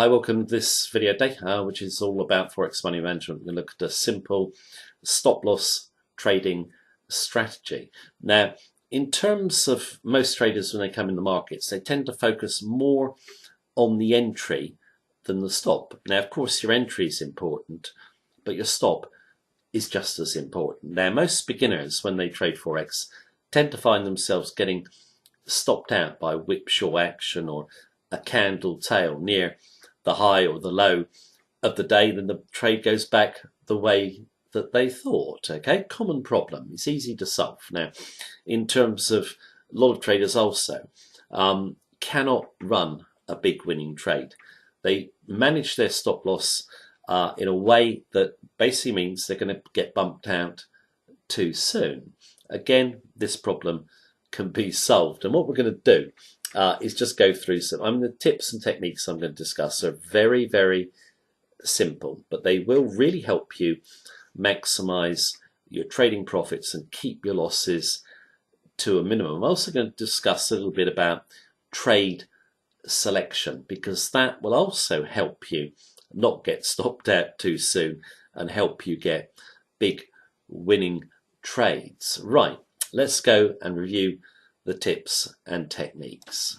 Hi, welcome to this video day, which is all about Forex money management. We're going to look at a simple stop loss trading strategy. Now, in terms of most traders when they come in the markets, they tend to focus more on the entry than the stop. Now, of course, your entry is important, but your stop is just as important. Now, most beginners, when they trade Forex, tend to find themselves getting stopped out by whipsaw action or a candle tail near the high or the low of the day, then the trade goes back the way that they thought. Okay, common problem. It's easy to solve. Now, in terms of a lot of traders also cannot run a big winning trade. They manage their stop loss in a way that basically means they're going to get bumped out too soon. Again, this problem can be solved, and what we're going to do is just go through some. The tips and techniques I'm going to discuss are very, very simple, but they will really help you maximize your trading profits and keep your losses to a minimum. I'm also going to discuss a little bit about trade selection, because that will also help you not get stopped out too soon and help you get big winning trades. Right, let's go and review the tips and techniques.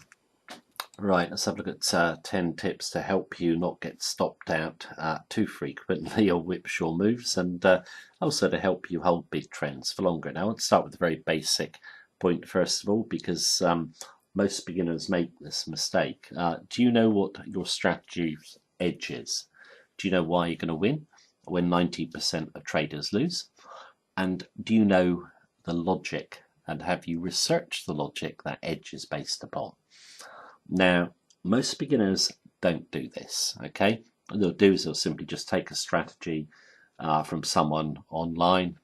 Right, let's have a look at 10 tips to help you not get stopped out too frequently or whipsaw moves, and also to help you hold big trends for longer. Now, I want to start with a very basic point first of all, because most beginners make this mistake. Do you know what your strategy's edge is? Do you know why you're going to win when 90% of traders lose? And do you know the logic? And have you researched the logic that edge is based upon? Now, most beginners don't do this, okay? What they'll do is they'll simply just take a strategy from someone online,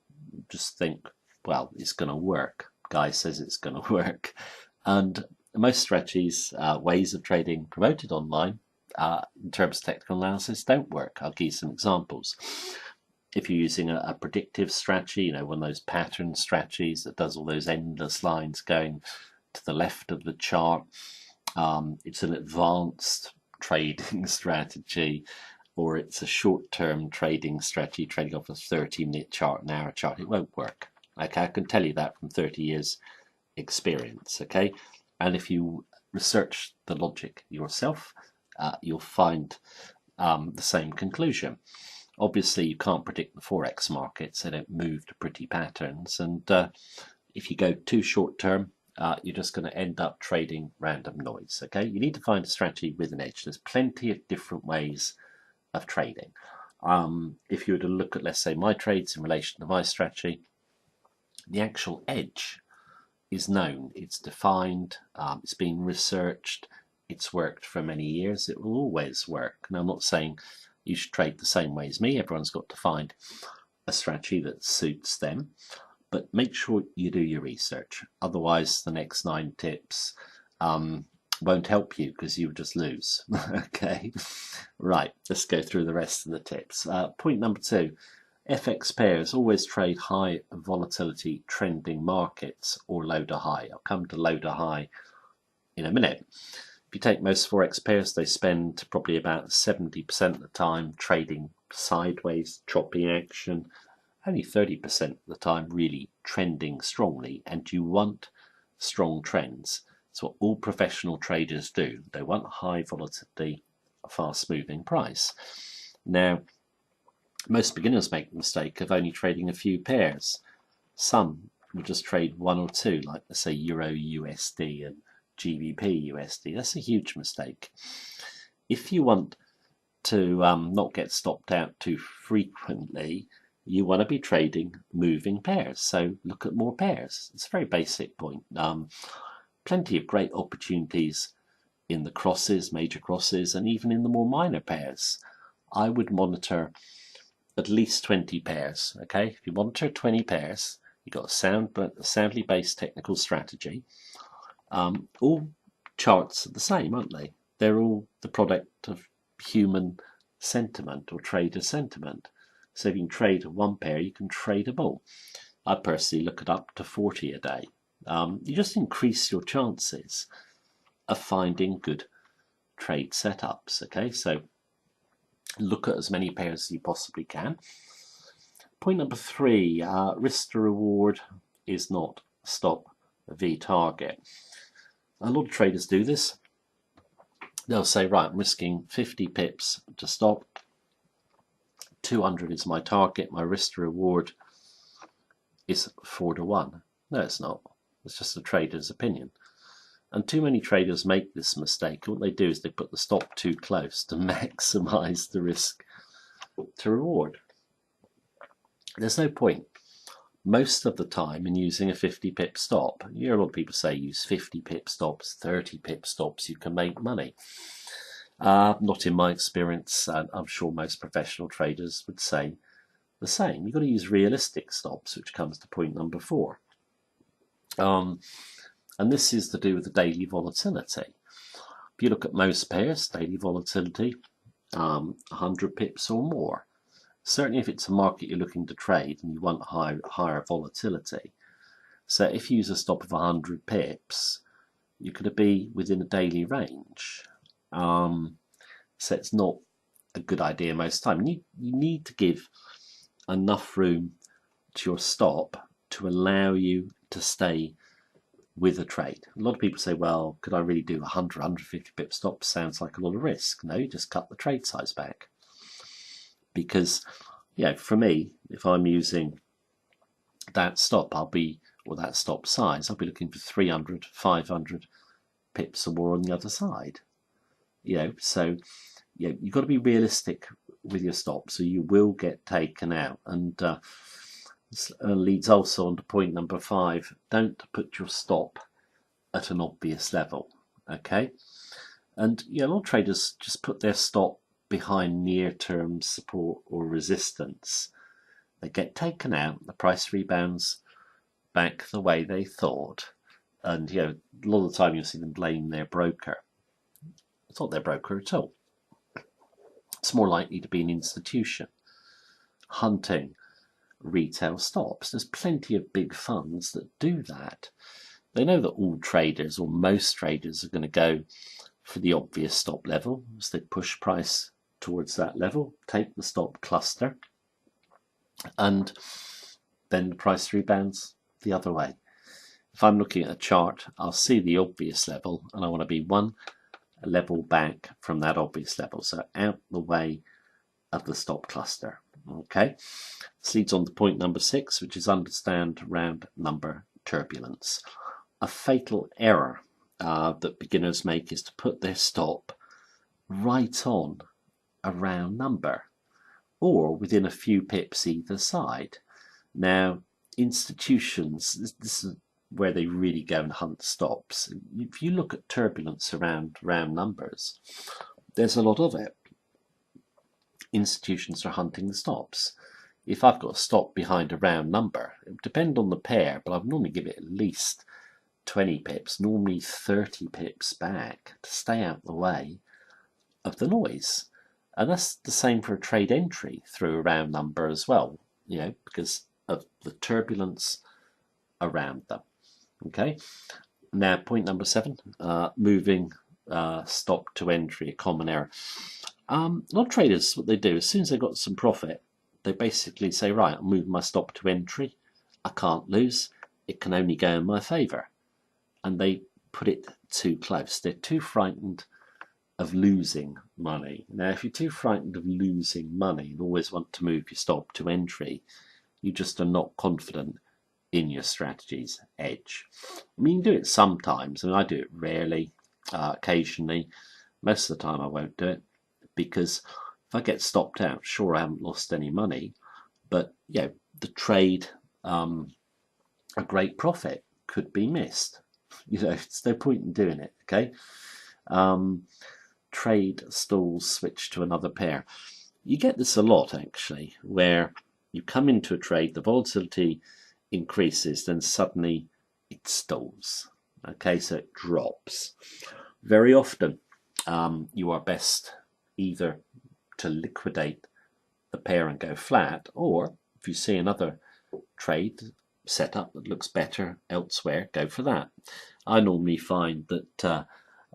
just think, well, it's going to work. Guy says it's going to work. And most strategies, ways of trading promoted online, in terms of technical analysis, don't work. I'll give you some examples. If you're using a predictive strategy, one of those pattern strategies that does all those endless lines going to the left of the chart, it's an advanced trading strategy, or it's a short-term trading strategy, trading off a 30-minute chart, an hour chart, it won't work. Okay, I can tell you that from 30 years experience. Okay, and if you research the logic yourself, you'll find the same conclusion. Obviously, you can't predict the Forex markets. They don't move to pretty patterns. And if you go too short term, you're just going to end up trading random noise. Okay, you need to find a strategy with an edge. There's plenty of different ways of trading. If you were to look at, let's say, my trades in relation to my strategy, the actual edge is known. It's defined. It's been researched. It's worked for many years. It will always work. Now, I'm not saying you should trade the same way as me. Everyone's got to find a strategy that suits them, but make sure you do your research. Otherwise, the next 9 tips won't help you, because you'll just lose. Okay, right, let's go through the rest of the tips. Point number 2, FX pairs always trade high volatility trending markets or low to high. I'll come to low to high in a minute. If you take most Forex pairs, they spend probably about 70% of the time trading sideways, choppy action, only 30% of the time really trending strongly, and you want strong trends. It's what all professional traders do. They want high volatility, fast moving price. Now, most beginners make the mistake of only trading a few pairs. Some will just trade 1 or 2, like let's say Euro USD and GBP USD. That's a huge mistake. If you want to not get stopped out too frequently, you want to be trading moving pairs. So look at more pairs. It's a very basic point. Plenty of great opportunities in the crosses, major crosses, and even in the more minor pairs. I would monitor at least 20 pairs. Okay, if you monitor 20 pairs, you've got a soundly based technical strategy. All charts are the same, aren't they? They're all the product of human sentiment or trader sentiment. So if you can trade 1 pair, you can trade them all. I personally look at up to 40 a day. You just increase your chances of finding good trade setups. Okay, so look at as many pairs as you possibly can. Point number 3, risk to reward is not stop v target. A lot of traders do this. They'll say, right, I'm risking 50 pips to stop, 200 is my target, my risk to reward is 4 to 1. No, it's not. It's just a trader's opinion. And too many traders make this mistake. What they do is they put the stop too close to maximize the risk to reward. There's no point most of the time in using a 50 pip stop. You hear a lot of people say use 50 pip stops, 30 pip stops, you can make money. Not in my experience, and I'm sure most professional traders would say the same. You've got to use realistic stops, which comes to point number 4. And this is to do with the daily volatility. If you look at most pairs, daily volatility, 100 pips or more. Certainly if it's a market you're looking to trade and you want higher volatility. So if you use a stop of 100 pips, you're going to be within a daily range. So it's not a good idea most of the time. You need to give enough room to your stop to allow you to stay with a trade. A lot of people say, well, could I really do 100, 150 pip stops? Sounds like a lot of risk. No, you just cut the trade size back. Because, for me, if I'm using that stop, or that stop size, I'll be looking for 300, 500 pips or more on the other side. So you've got to be realistic with your stop, so you will get taken out. And this leads also on to point number 5. Don't put your stop at an obvious level. Okay, and a lot of traders just put their stop behind near-term support or resistance. They get taken out, the price rebounds back the way they thought, and a lot of the time you'll see them blame their broker. It's not their broker at all. It's more likely to be an institution hunting retail stops. There's plenty of big funds that do that. They know that all traders, or most traders, are going to go for the obvious stop level, as they push price towards that level, take the stop cluster, and then the price rebounds the other way. If I'm looking at a chart, I'll see the obvious level, and I want to be one level back from that obvious level, so out the way of the stop cluster. Okay, this leads on to point number 6, which is understand round number turbulence. A fatal error that beginners make is to put their stop right on a round number, or within a few pips either side. Now, institutions, this is where they really go and hunt stops. If you look at turbulence around round numbers, there's a lot of it. Institutions are hunting the stops. If I've got a stop behind a round number, it would depend on the pair, but I'd normally give it at least 20 pips, normally 30 pips back, to stay out the way of the noise. And that's the same for a trade entry through a round number as well, because of the turbulence around them. Okay, now point number 7, moving stop to entry, a common error. A lot of traders, what they do, as soon as they've got some profit, they basically say, right, I'll move my stop to entry. I can't lose. It can only go in my favour. And they put it too close. They're too frightened of losing money. Now, if you're too frightened of losing money and always want to move your stop to entry, you just are not confident in your strategy's edge. I mean, you can do it sometimes. I do it rarely, occasionally. Most of the time I won't do it, because if I get stopped out, sure, I haven't lost any money, but the trade, a great profit could be missed. It's no point in doing it. Okay, trade stalls, switch to another pair. You get this a lot, actually, where you come into a trade, the volatility increases, then suddenly it stalls. Okay, so it drops. Very often, you are best either to liquidate the pair and go flat, or if you see another trade setup that looks better elsewhere, go for that. I normally find that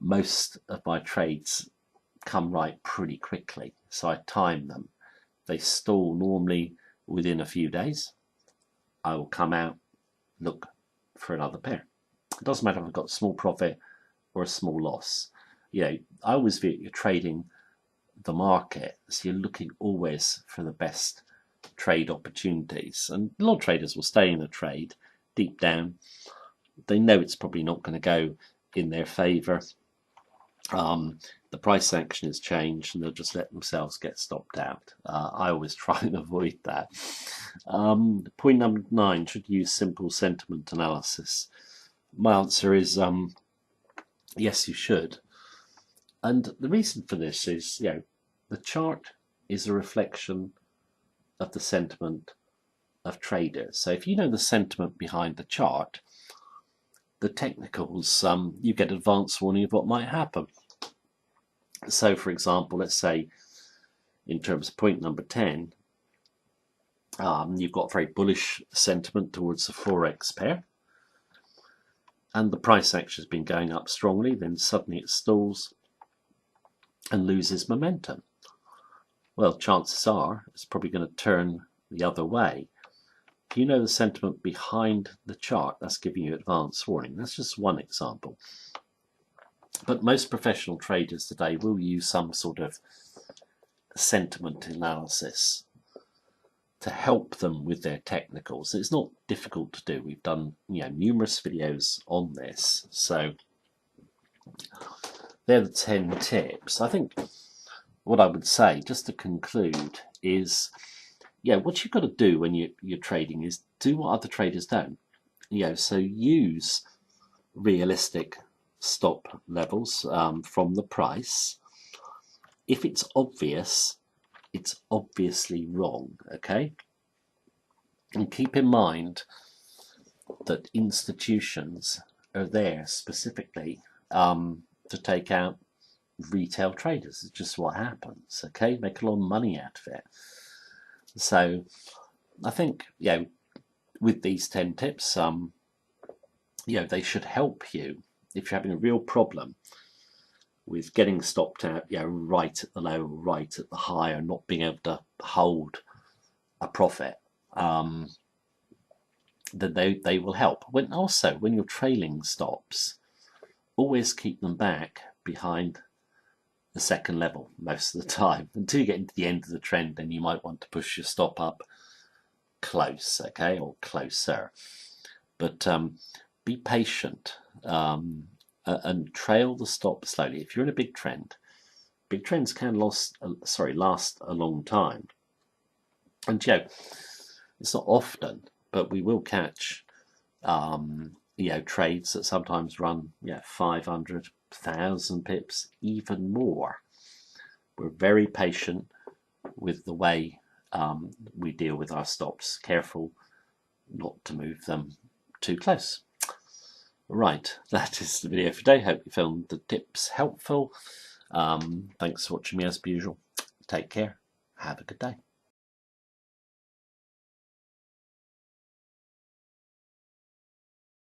most of my trades come right pretty quickly, so I time them. They stall normally within a few days. I will come out, look for another pair. It doesn't matter if I've got a small profit or a small loss. I always view you're trading the market, so you're looking always for the best trade opportunities. And a lot of traders will stay in a trade deep down. They know it's probably not going to go in their favour. The price action has changed and they'll just let themselves get stopped out. I always try and avoid that. Point number 9, should use simple sentiment analysis. My answer is yes, you should. And the reason for this is, the chart is a reflection of the sentiment of traders. So if you know the sentiment behind the chart, the technicals, you get advance warning of what might happen. So for example, let's say in terms of point number 10, you've got very bullish sentiment towards the Forex pair, and the price action has been going up strongly, then suddenly it stalls and loses momentum. Well, chances are it's probably going to turn the other way. If you know the sentiment behind the chart, that's giving you advance warning. That's just one example. But most professional traders today will use some sort of sentiment analysis to help them with their technicals. It's not difficult to do. We've done numerous videos on this. So they're the 10 tips. I think what I would say, just to conclude, is what you've got to do when you're trading is do what other traders don't. So use realistic stop levels from the price. If it's obvious, it's obviously wrong, okay? And keep in mind that institutions are there specifically to take out retail traders. It's just what happens, okay? Make a lot of money out of it. So I think, with these 10 tips, they should help you if you're having a real problem with getting stopped out, right at the low, right at the high, or not being able to hold a profit. Then they will help. When you're trailing stops, always keep them back behind the second level most of the time until you get into the end of the trend. Then you might want to push your stop up close, okay, or closer. But be patient and trail the stop slowly. If you're in a big trends can last a long time. And it's not often, but we will catch trades that sometimes run 500,000 pips, even more. We're very patient with the way we deal with our stops. Careful not to move them too close. Right, that is the video for today. Hope you found the tips helpful. Thanks for watching me as usual. Take care. Have a good day.